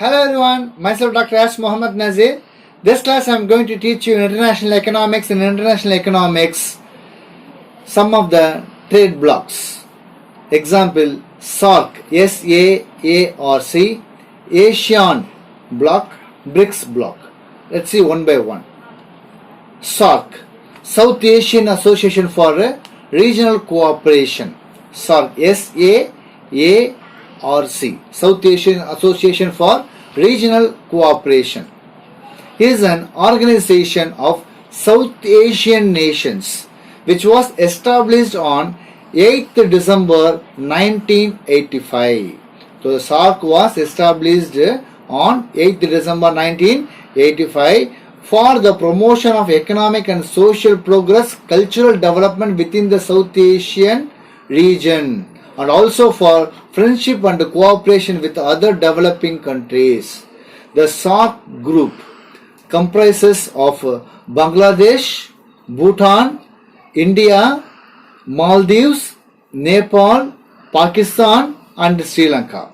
Hello everyone, myself Dr. Mohamed Nazeer. This class I am going to teach you international economics some of the trade blocks. Example, Saarc, S-A-A-R-C, Asean block, Brics block. Let's see one by one. Saarc, South Asian Association for Regional Cooperation. Saarc, S-A-A-R-C, South Asian Association for Regional Cooperation, is an organization of South Asian nations which was established on 8th December 1985. So the Saarc was established on 8th December 1985 for the promotion of economic and social progress, cultural development within the South Asian region, and also for friendship and cooperation with other developing countries. The Saarc group comprises of Bangladesh, Bhutan, India, Maldives, Nepal, Pakistan and Sri Lanka.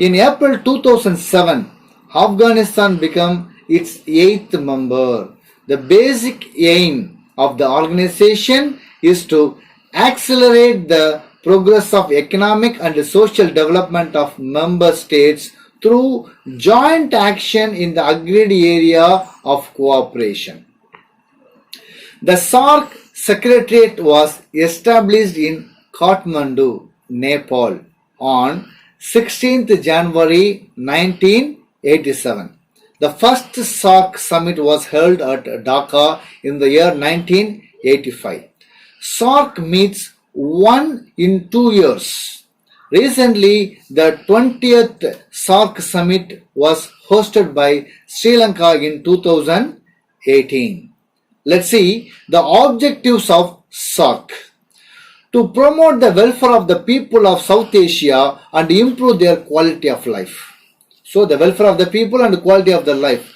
In April 2007, Afghanistan became its 8th member. The basic aim of the organization is to accelerate the progress of economic and social development of member states through joint action in the agreed area of cooperation. The Saarc Secretariat was established in Kathmandu, Nepal on 16th January 1987. The first Saarc summit was held at Dhaka in the year 1985. Saarc meets one in 2 years. Recently, the 20th Saarc summit was hosted by Sri Lanka in 2018. Let's see the objectives of Saarc. To promote the welfare of the people of South Asia and improve their quality of life. So the welfare of the people and the quality of their life.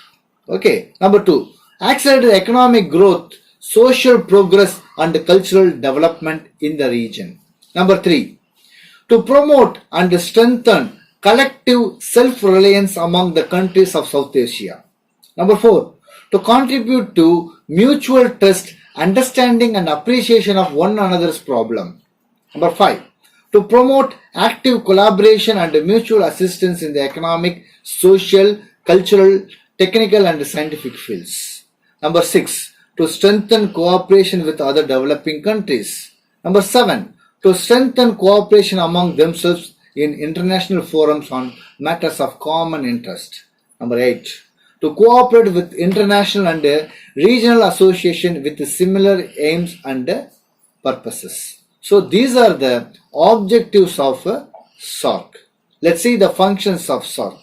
Okay. Number 2. Accelerate economic growth, social progress and cultural development in the region. Number 3. To promote and strengthen collective self-reliance among the countries of South Asia. Number 4. To contribute to mutual trust, understanding and appreciation of one another's problem. Number 5. To promote active collaboration and mutual assistance in the economic, social, cultural, technical and scientific fields. Number 6. To strengthen cooperation with other developing countries. Number 7. To strengthen cooperation among themselves in international forums on matters of common interest. Number 8. To cooperate with international and regional associations with similar aims and purposes. So these are the objectives of Saarc. Let's see the functions of Saarc.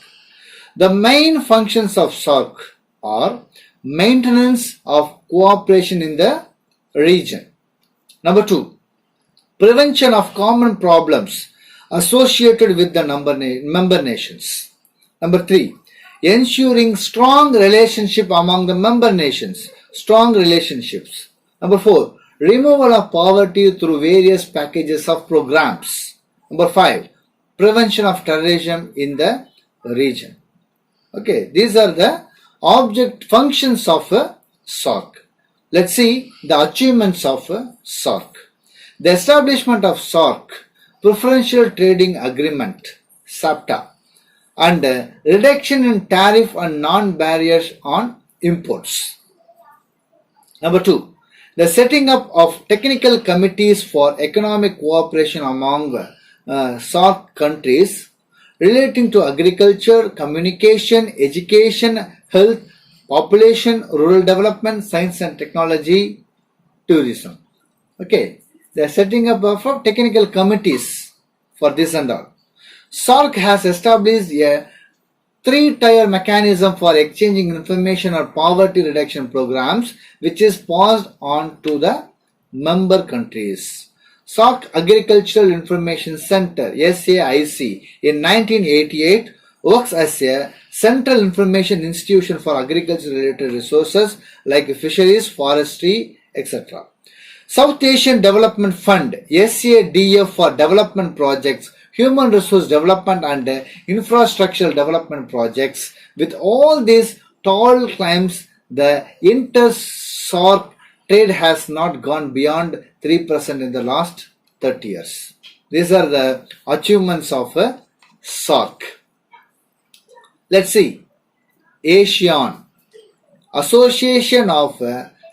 The main functions of Saarc are maintenance of cooperation in the region. Number 2. Prevention of common problems associated with the member nations. Number 3. Ensuring strong relationship among the member nations. Strong relationships. Number 4. Removal of poverty through various packages of programs. Number 5. Prevention of terrorism in the region. Okay, these are the functions of Saarc. Let's see the achievements of Saarc. The establishment of Saarc, Preferential Trading Agreement, SAPTA, and reduction in tariff and non-barriers on imports. Number 2. The setting up of technical committees for economic cooperation among Saarc countries relating to agriculture, communication, education, health, population, rural development, science and technology, tourism. Okay, they are setting up of technical committees for this and all. Saarc has established a 3-tier mechanism for exchanging information on poverty reduction programs, which is passed on to the member countries. Saarc Agricultural Information Center, SAIC, in 1988 works as a central information institution for agriculture-related resources like fisheries, forestry, etc. South Asian Development Fund, SADF, for development projects, human resource development and infrastructural development projects. With all these tall climbs, the inter-Saarc trade has not gone beyond 3% in the last 30 years. These are the achievements of Saarc. Let's see. Asean, Association of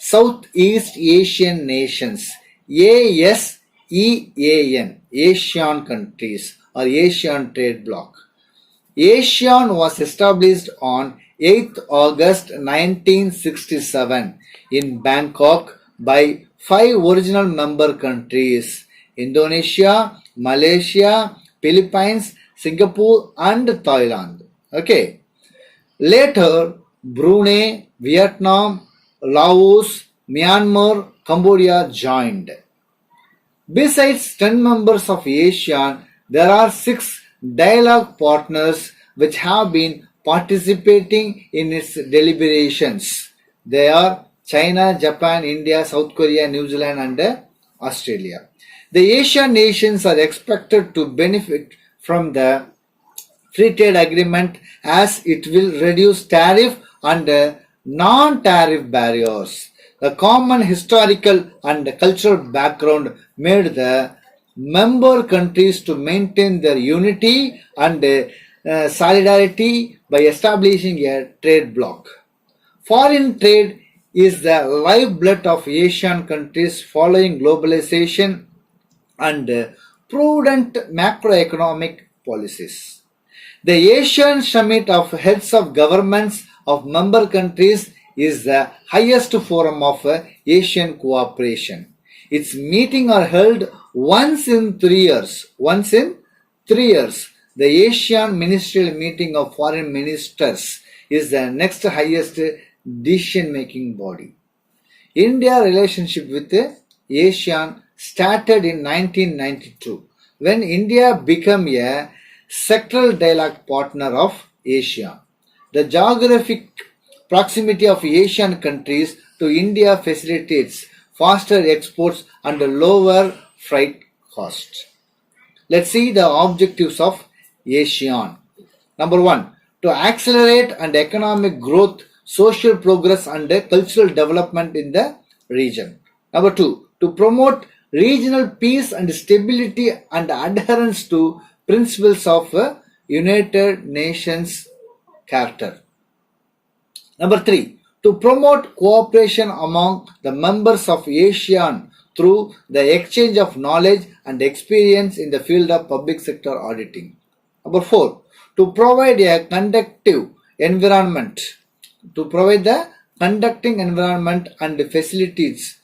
Southeast Asian Nations, ASEAN, Asian countries or Asian trade bloc. Asean was established on 8th August 1967 in Bangkok by 5 original member countries: Indonesia, Malaysia, Philippines, Singapore and Thailand. Okay. Later, Brunei, Vietnam, Laos, Myanmar, Cambodia joined. Besides 10 members of ASEAN, there are 6 dialogue partners which have been participating in its deliberations. They are China, Japan, India, South Korea, New Zealand and Australia. The Asian nations are expected to benefit from the free trade agreement as it will reduce tariff and non-tariff barriers. The common historical and cultural background made the member countries to maintain their unity and solidarity by establishing a trade bloc. Foreign trade is the lifeblood of Asian countries following globalization and prudent macroeconomic policies. The Asian Summit of Heads of Governments of member countries is the highest forum of Asian cooperation. Its meetings are held once in 3 years. Once in 3 years. The Asian Ministerial Meeting of Foreign Ministers is the next highest decision-making body. India relationship with ASEAN started in 1992 when India became a sectoral dialogue partner of ASEAN. The geographic proximity of Asian countries to India facilitates faster exports and lower freight costs. Let's see the objectives of ASEAN. Number 1, to accelerate and economic growth, social progress and cultural development in the region. Number 2, to promote regional peace and stability and adherence to principles of United Nations Charter. Number 3, to promote cooperation among the members of ASEAN through the exchange of knowledge and experience in the field of public sector auditing. Number 4, to provide a conductive environment, and facilities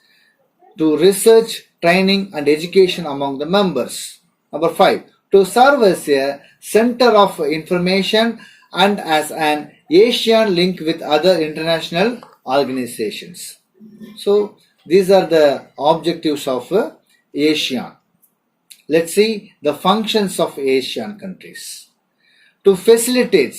to research, training and education among the members. Number 5, to serve as a center of information and as an Asian link with other international organizations. So these are the objectives of ASEAN. Let's see the functions of ASEAN countries. To facilitate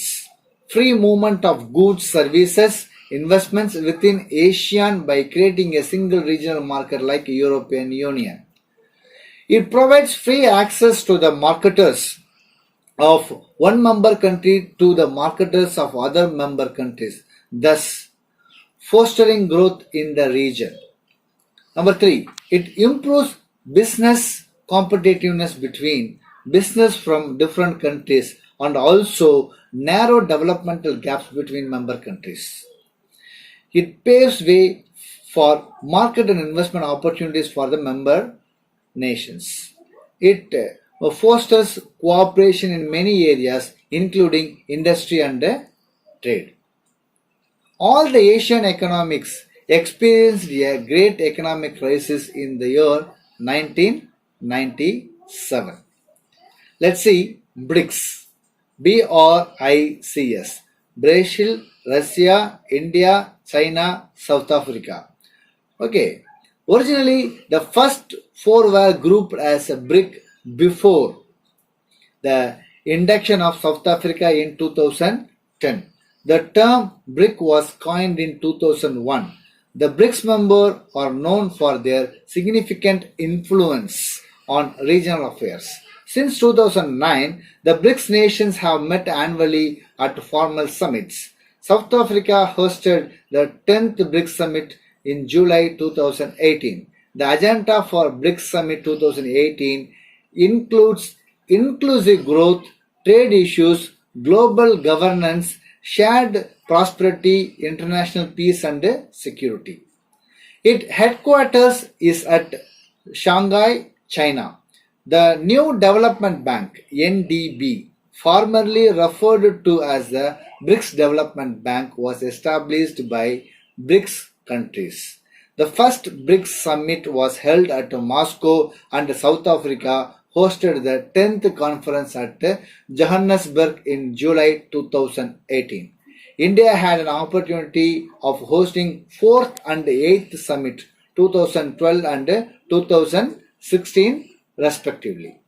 free movement of goods, services, investments within ASEAN by creating a single regional market like European Union. It provides free access to the marketers of one member country to the marketers of other member countries, thus fostering growth in the region. Number 3, it improves business competitiveness between business from different countries and also narrow developmental gaps between member countries. It paves way for market and investment opportunities for the member nations. It fosters cooperation in many areas including industry and trade. All the Asian economics experienced a great economic crisis in the year 1997. Let's see Brics. BRICS. Brazil, Russia, India, China, South Africa. Okay. Originally, the first 4 were grouped as a BRIC before the induction of South Africa in 2010. The term BRIC was coined in 2001. The BRICS members are known for their significant influence on regional affairs. Since 2009, the BRICS nations have met annually at formal summits. South Africa hosted the 10th BRICS Summit in July 2018. The agenda for BRICS Summit 2018 includes inclusive growth, trade issues, global governance, shared prosperity, international peace and security. Its headquarters is at Shanghai, China. The New Development Bank (NDB), formerly referred to as the BRICS Development Bank, was established by BRICS countries. The first BRICS summit was held at Moscow, and South Africa hosted the 10th conference at Johannesburg in July 2018. India had an opportunity of hosting 4th and 8th summit 2012 and 2016 respectively.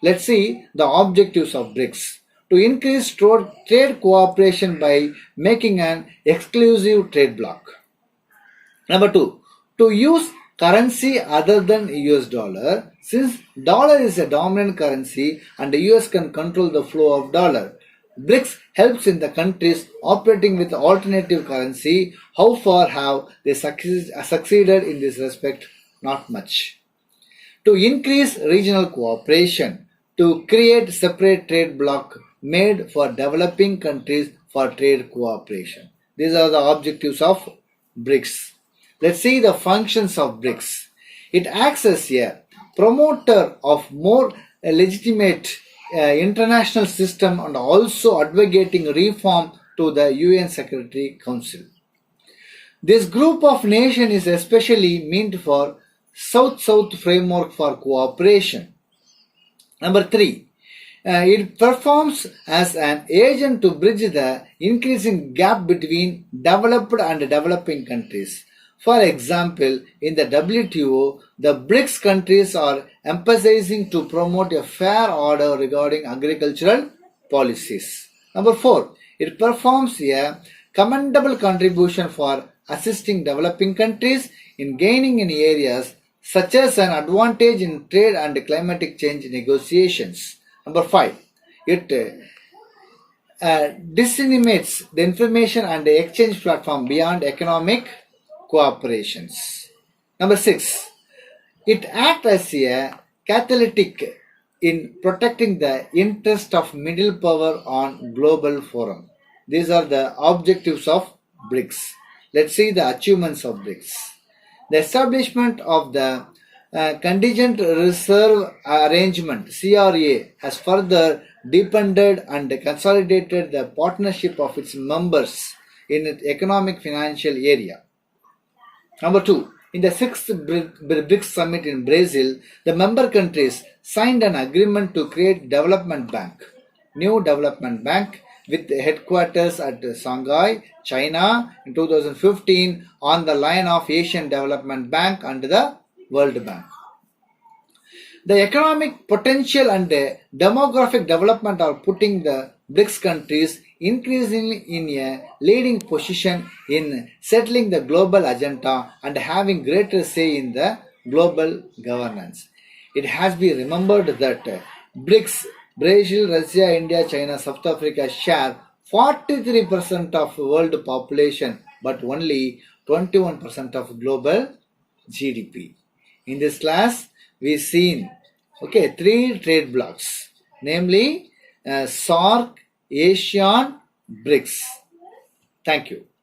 Let's see the objectives of BRICS. To increase trade cooperation by making an exclusive trade bloc. Number 2, to use currency other than US dollar, since dollar is a dominant currency and the US can control the flow of dollar. BRICS helps in the countries operating with alternative currency. How far have they succeeded in this respect? Not much. To increase regional cooperation, to create separate trade bloc made for developing countries for trade cooperation. These are the objectives of BRICS. Let's see the functions of BRICS. It acts as a promoter of more legitimate international system and also advocating reform to the UN Security Council. This group of nations is especially meant for South-South framework for cooperation. Number 3, it performs as an agent to bridge the increasing gap between developed and developing countries. For example, in the WTO, the BRICS countries are emphasizing to promote a fair order regarding agricultural policies. Number 4, it performs a commendable contribution for assisting developing countries in gaining in areas such as an advantage in trade and climatic change negotiations. Number 5, it disseminates the information and the exchange platform beyond economic cooperations. Number 6, it acts as a catalytic in protecting the interest of middle power on global forum. These are the objectives of BRICS. Let's see the achievements of BRICS. The establishment of the Contingent Reserve Arrangement (CRA) has further deepened and consolidated the partnership of its members in its economic financial area. Number 2, in the 6th BRICS summit in Brazil, the member countries signed an agreement to create Development Bank, New Development Bank, with headquarters at Shanghai, China in 2015 on the line of Asian Development Bank and the World Bank. The economic potential and demographic development are putting the BRICS countries increasingly in a leading position in settling the global agenda and having greater say in the global governance. It has been remembered that BRICS, Brazil, Russia, India, China, South Africa share 43% of world population but only 21% of global GDP. In this class, we've seen 3 trade blocs, namely Saarc, Asean, Brics. Thank you.